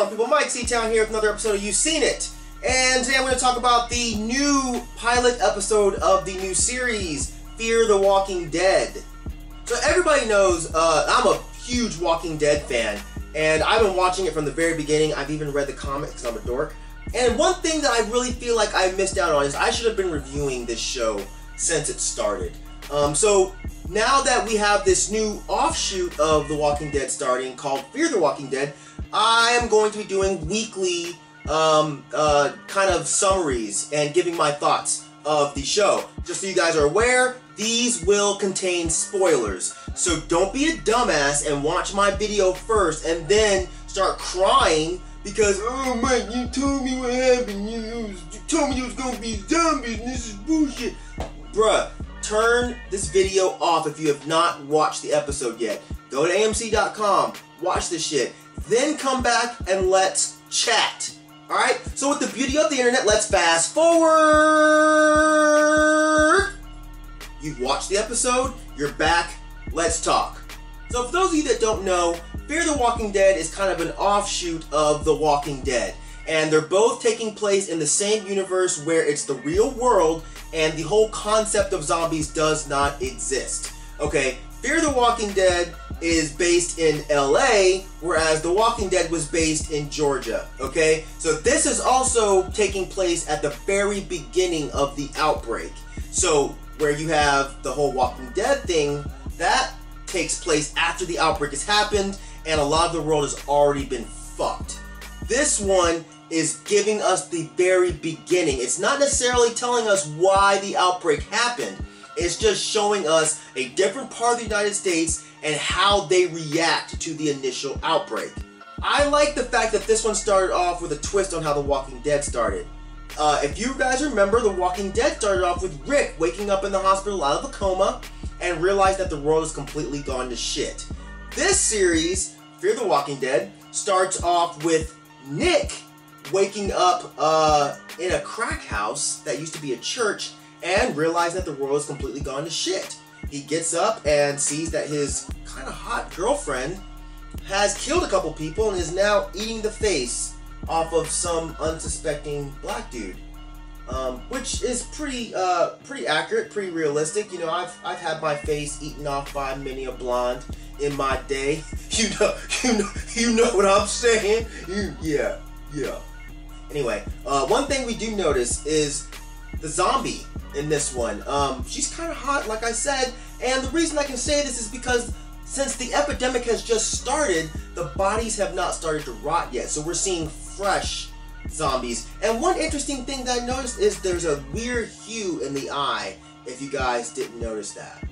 on, people? Myke C-Town here with another episode of You've Seen It. And today I'm going to talk about the new pilot episode of the new series, Fear the Walking Dead. So everybody knows I'm a huge Walking Dead fan, and I've been watching it from the very beginning. I've even read the comics because I'm a dork. And one thing that I really feel like I missed out on is I should have been reviewing this show since it started. So now that we have this new offshoot of The Walking Dead starting called Fear the Walking Dead, I am going to be doing weekly kind of summaries and giving my thoughts of the show. Just so you guys are aware, these will contain spoilers. So don't be a dumbass and watch my video first and then start crying because, oh Myke, you told me what happened. You told me it was gonna be zombies and this is bullshit. Bruh, turn this video off if you have not watched the episode yet. Go to AMC.com, watch this shit, then come back and let's chat. Alright? So with the beauty of the internet, let's fast forward. You've watched the episode, you're back, let's talk. So for those of you that don't know, Fear the Walking Dead is kind of an offshoot of The Walking Dead. And they're both taking place in the same universe where it's the real world and the whole concept of zombies does not exist. Okay, Fear the Walking Dead is based in LA, whereas The Walking Dead was based in Georgia. Okay, so this is also taking place at the very beginning of the outbreak. So where you have the whole Walking Dead thing, that takes place after the outbreak has happened and a lot of the world has already been fucked. This one is giving us the very beginning. It's not necessarily telling us why the outbreak happened. It's just showing us a different part of the United States and how they react to the initial outbreak. I like the fact that this one started off with a twist on how The Walking Dead started. If you guys remember, The Walking Dead started off with Rick waking up in the hospital out of a coma and realized that the world has completely gone to shit. This series, Fear the Walking Dead, starts off with Nick waking up in a crack house that used to be a church and realizing that the world has completely gone to shit. He gets up and sees that his kind of hot girlfriend has killed a couple people and is now eating the face off of some unsuspecting black dude. Which is pretty accurate, pretty realistic. You know, I've had my face eaten off by many a blonde in my day. You know what I'm saying? Yeah. Anyway, one thing we do notice is the zombie in this one. She's kind of hot, like I said, and the reason I can say this is because since the epidemic has just started, the bodies have not started to rot yet. So we're seeing fresh zombies. And one interesting thing that I noticed is there's a weird hue in the eye, if you guys didn't notice that.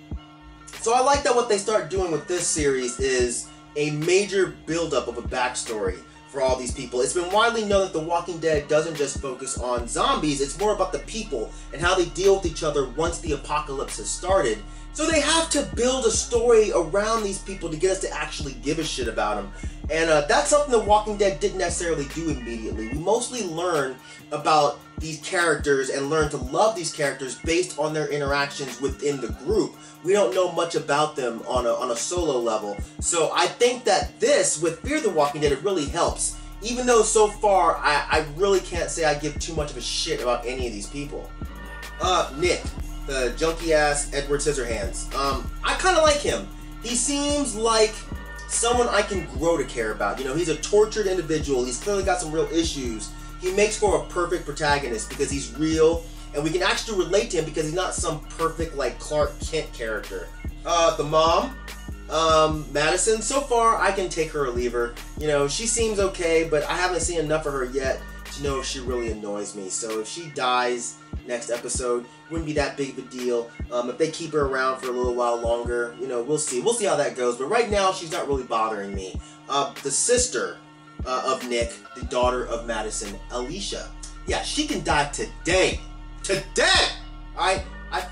So I like that what they start doing with this series is a major buildup of a backstory for all these people. It's been widely known that The Walking Dead doesn't just focus on zombies, it's more about the people and how they deal with each other once the apocalypse has started. So they have to build a story around these people to get us to actually give a shit about them. And that's something The Walking Dead didn't necessarily do immediately. We mostly learn about these characters and learn to love these characters based on their interactions within the group. We don't know much about them on a solo level. So I think that this, with Fear the Walking Dead, it really helps. Even though so far, I really can't say I give too much of a shit about any of these people. Nick, the junky-ass Edward Scissorhands. I kind of like him. He seems like someone I can grow to care about. You know, he's a tortured individual. He's clearly got some real issues. He makes for a perfect protagonist because he's real, and we can actually relate to him because he's not some perfect, like, Clark Kent character. The mom, Madison, so far I can take her or leave her. You know, she seems okay, but I haven't seen enough of her yet to know if she really annoys me. So if she dies next episode, wouldn't be that big of a deal. If they keep her around for a little while longer, you know, we'll see. We'll see how that goes. But right now, she's not really bothering me. The sister of Nick, the daughter of Madison, Alicia. Yeah, she can die today. Today! I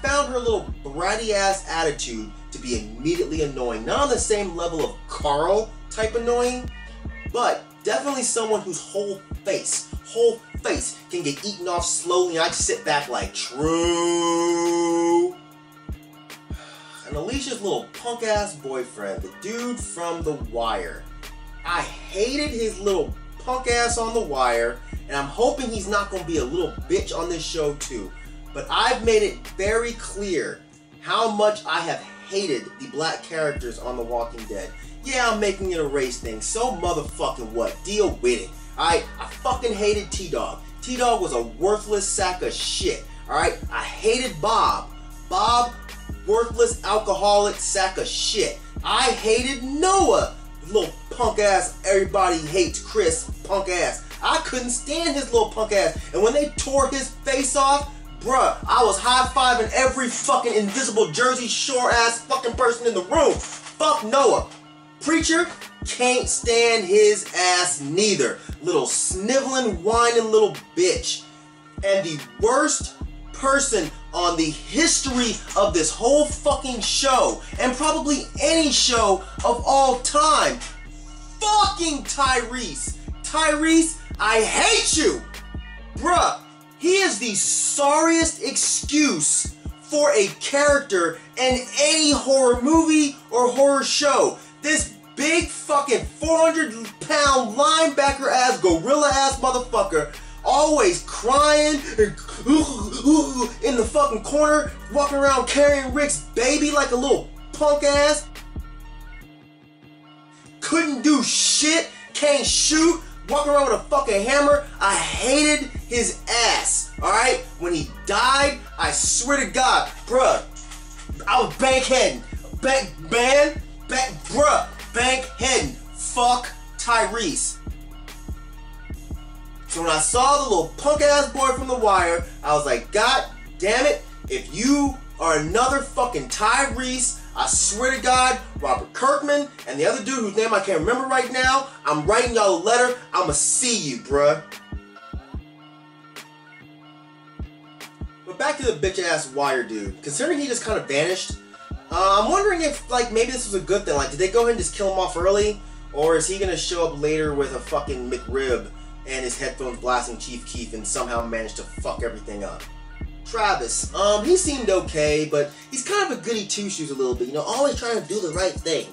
found her little bratty-ass attitude to be immediately annoying. Not on the same level of Carl type annoying, but definitely someone whose whole face can get eaten off slowly, and I just sit back like, true. And Alicia's little punk-ass boyfriend, the dude from The Wire. I hated his little punk ass on The Wire, and I'm hoping he's not going to be a little bitch on this show too. But I've made it very clear how much I have hated the black characters on The Walking Dead. Yeah, I'm making it a race thing, so motherfucking what? Deal with it. Alright, I fucking hated T-Dog. T-Dog was a worthless sack of shit. Alright, I hated Bob. Bob, worthless alcoholic sack of shit. I hated Noah. Little punk ass, everybody hates Chris, punk ass. I couldn't stand his little punk ass. And when they tore his face off, bruh, I was high-fiving every fucking invisible Jersey Shore ass fucking person in the room. Fuck Noah. Preacher, can't stand his ass neither. Little sniveling, whining little bitch. And the worst person on the history of this whole fucking show, and probably any show of all time, fucking Tyrese. Tyrese, I hate you. Bruh, he is the sorriest excuse for a character in any horror movie or horror show. This big fucking 400-pound linebacker ass, gorilla ass motherfucker, always crying and in the fucking corner, walking around carrying Rick's baby like a little punk ass. Couldn't do shit, can't shoot, walking around with a fucking hammer. I hated his ass, alright? When he died, I swear to God, bruh, I was bank-heading. Bank-heading. Fuck Tyrese. So when I saw the little punk-ass boy from The Wire, I was like, God damn it, if you are another fucking Tyrese, I swear to God, Robert Kirkman and the other dude whose name I can't remember right now, I'm writing y'all a letter, I'ma see you, bruh. But back to the bitch-ass Wire dude. Considering he just kind of vanished, I'm wondering if, like, maybe this was a good thing. Like, did they go ahead and just kill him off early? Or is he gonna show up later with a fucking McRib and his headphones blasting Chief Keef and somehow manage to fuck everything up? Travis, he seemed okay, but he's kind of a goody two-shoes a little bit, you know, always trying to do the right thing.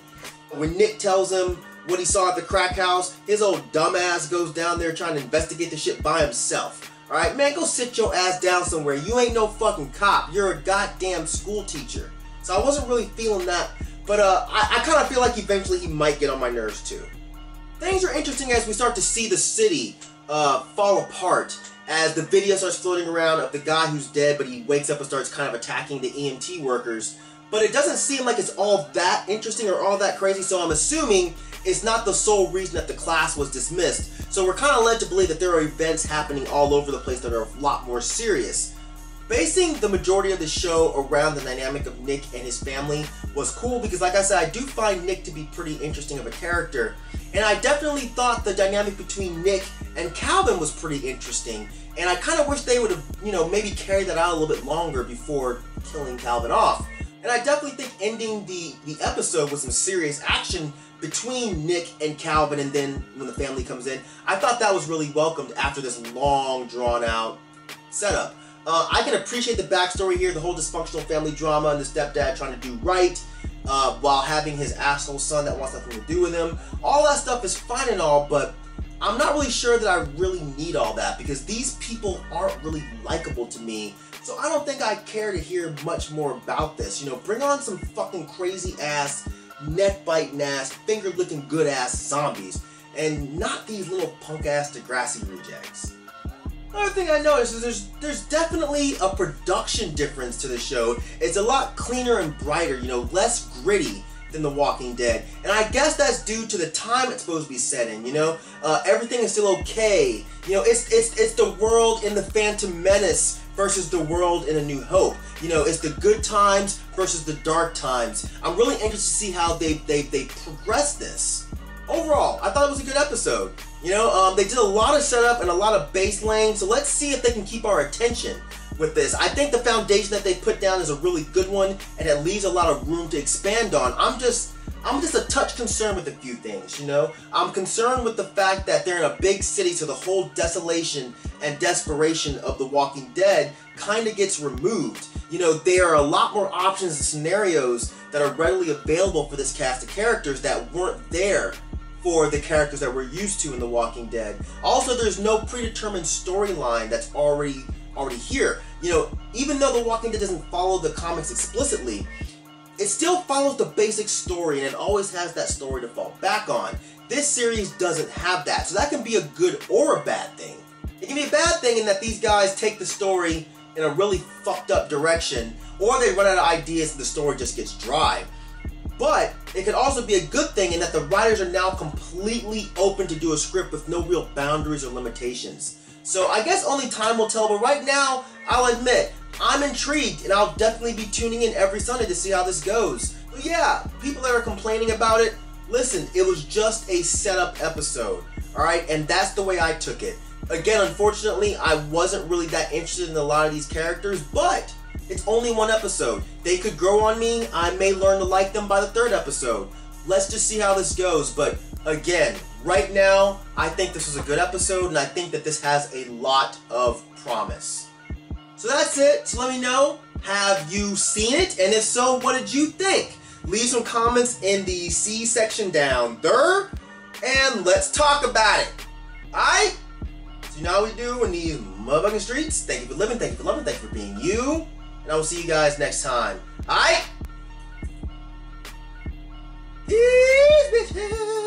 When Nick tells him what he saw at the crack house, his old dumbass goes down there trying to investigate the shit by himself. Alright, man, go sit your ass down somewhere. You ain't no fucking cop. You're a goddamn school teacher. So I wasn't really feeling that, but I kind of feel like eventually he might get on my nerves too. Things are interesting as we start to see the city fall apart, as the video starts floating around of the guy who's dead, but he wakes up and starts kind of attacking the EMT workers. But it doesn't seem like it's all that interesting or all that crazy, so I'm assuming it's not the sole reason that the class was dismissed. So we're kind of led to believe that there are events happening all over the place that are a lot more serious. Basing the majority of the show around the dynamic of Nick and his family was cool because, like I said, I do find Nick to be pretty interesting of a character. And I definitely thought the dynamic between Nick and Calvin was pretty interesting. And I kind of wish they would have, you know, maybe carried that out a little bit longer before killing Calvin off. And I definitely think ending the episode with some serious action between Nick and Calvin, and then when the family comes in, I thought that was really welcomed after this long, drawn-out setup. I can appreciate the backstory here, the whole dysfunctional family drama and the stepdad trying to do right while having his asshole son that wants nothing to do with him. All that stuff is fine and all, but I'm not really sure that I really need all that because these people aren't really likable to me. So I don't think I care to hear much more about this. You know, bring on some fucking crazy ass, neck biting ass, finger licking good ass zombies, and not these little punk ass Degrassi rejects. Another thing I noticed is there's definitely a production difference to the show. It's a lot cleaner and brighter, you know, less gritty than The Walking Dead. And I guess that's due to the time it's supposed to be set in, you know? Everything is still okay. You know, it's the world in The Phantom Menace versus the world in A New Hope. You know, it's the good times versus the dark times. I'm really interested to see how they progress this. Overall, I thought it was a good episode. You know, they did a lot of setup and a lot of base lane, so let's see if they can keep our attention with this. I think the foundation that they put down is a really good one, and it leaves a lot of room to expand on. I'm just a touch concerned with a few things, you know? I'm concerned with the fact that they're in a big city, so the whole desolation and desperation of The Walking Dead kind of gets removed. You know, there are a lot more options and scenarios that are readily available for this cast of characters that weren't there for the characters that we're used to in The Walking Dead. Also, there's no predetermined storyline that's already here. You know, even though The Walking Dead doesn't follow the comics explicitly, it still follows the basic story, and it always has that story to fall back on. This series doesn't have that, so that can be a good or a bad thing. It can be a bad thing in that these guys take the story in a really fucked up direction, or they run out of ideas and the story just gets dry. But it could also be a good thing in that the writers are now completely open to do a script with no real boundaries or limitations. So I guess only time will tell, but right now, I'll admit, I'm intrigued, and I'll definitely be tuning in every Sunday to see how this goes. But yeah, people that are complaining about it, listen, it was just a setup episode, alright? And that's the way I took it. Again, unfortunately, I wasn't really that interested in a lot of these characters, but it's only one episode. They could grow on me. I may learn to like them by the third episode. Let's just see how this goes. But again, right now, I think this was a good episode, and I think that this has a lot of promise. So that's it. So let me know, have you seen it? And if so, what did you think? Leave some comments in the C section down there, and let's talk about it. Alright? So you know how we do in these motherfucking streets. Thank you for living, thank you for loving, thank you for being you. And I will see you guys next time. Alright? Peace, bitches.